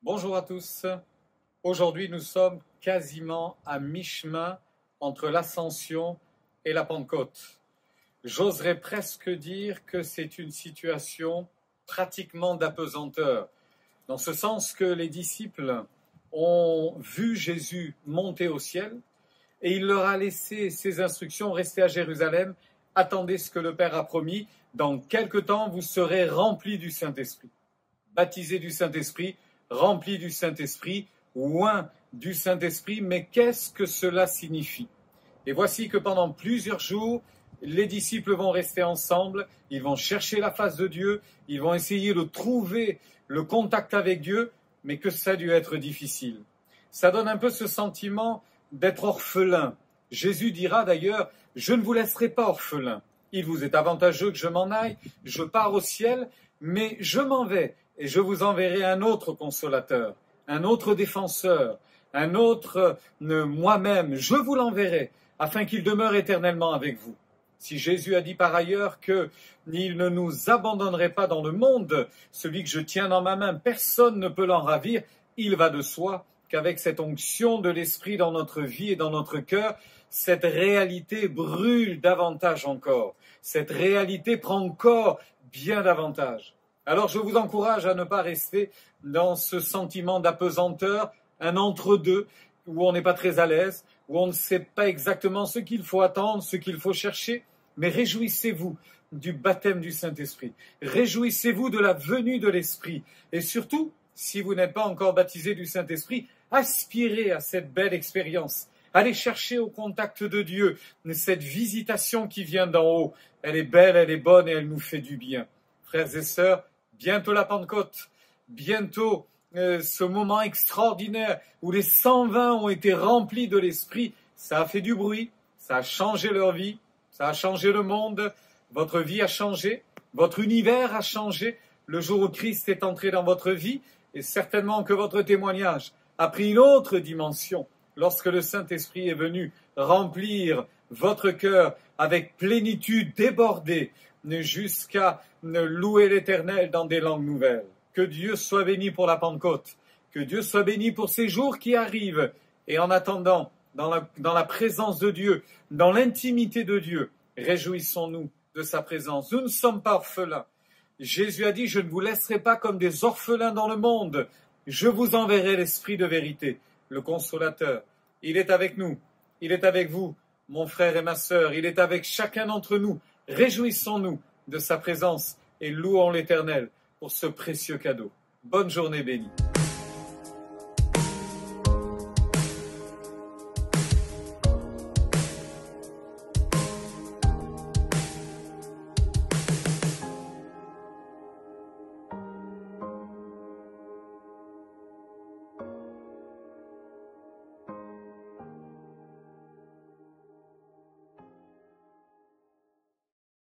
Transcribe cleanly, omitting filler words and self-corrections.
Bonjour à tous. Aujourd'hui, nous sommes quasiment à mi-chemin entre l'Ascension et la Pentecôte. J'oserais presque dire que c'est une situation pratiquement d'apesanteur, dans ce sens que les disciples ont vu Jésus monter au ciel et il leur a laissé ses instructions: restez à Jérusalem, attendez ce que le Père a promis, dans quelque temps vous serez remplis du Saint-Esprit. Baptisés du Saint-Esprit, remplis du Saint-Esprit, oint du Saint-Esprit, mais qu'est-ce que cela signifie? Et voici que pendant plusieurs jours, les disciples vont rester ensemble, ils vont chercher la face de Dieu, ils vont essayer de trouver le contact avec Dieu, mais que ça a dû être difficile. Ça donne un peu ce sentiment d'être orphelin. Jésus dira d'ailleurs, je ne vous laisserai pas orphelin. Il vous est avantageux que je m'en aille, je pars au ciel, mais je m'en vais. Et je vous enverrai un autre consolateur, un autre défenseur, un autre moi-même. Je vous l'enverrai, afin qu'il demeure éternellement avec vous. Si Jésus a dit par ailleurs qu'il ne nous abandonnerait pas dans le monde, celui que je tiens dans ma main, personne ne peut l'en ravir, il va de soi qu'avec cette onction de l'Esprit dans notre vie et dans notre cœur, cette réalité brûle davantage encore. Cette réalité prend corps bien davantage. Alors je vous encourage à ne pas rester dans ce sentiment d'apesanteur, un entre-deux, où on n'est pas très à l'aise, où on ne sait pas exactement ce qu'il faut attendre, ce qu'il faut chercher, mais réjouissez-vous du baptême du Saint-Esprit, réjouissez-vous de la venue de l'Esprit, et surtout, si vous n'êtes pas encore baptisé du Saint-Esprit, aspirez à cette belle expérience, allez chercher au contact de Dieu cette visitation qui vient d'en haut, elle est belle, elle est bonne et elle nous fait du bien. Frères et sœurs, bientôt la Pentecôte, bientôt ce moment extraordinaire où les 120 ont été remplis de l'Esprit, ça a fait du bruit, ça a changé leur vie, ça a changé le monde, votre vie a changé, votre univers a changé, le jour où Christ est entré dans votre vie, et certainement que votre témoignage a pris une autre dimension lorsque le Saint-Esprit est venu remplir votre cœur avec plénitude débordée, jusqu'à louer l'Éternel dans des langues nouvelles. Que Dieu soit béni pour la Pentecôte, que Dieu soit béni pour ces jours qui arrivent. Et en attendant, dans la présence de Dieu, dans l'intimité de Dieu, réjouissons-nous de sa présence. Nous ne sommes pas orphelins. Jésus a dit, je ne vous laisserai pas comme des orphelins dans le monde. Je vous enverrai l'Esprit de vérité, le Consolateur. Il est avec nous, il est avec vous, mon frère et ma sœur, il est avec chacun d'entre nous. Réjouissons-nous de sa présence et louons l'Éternel pour ce précieux cadeau. Bonne journée bénie.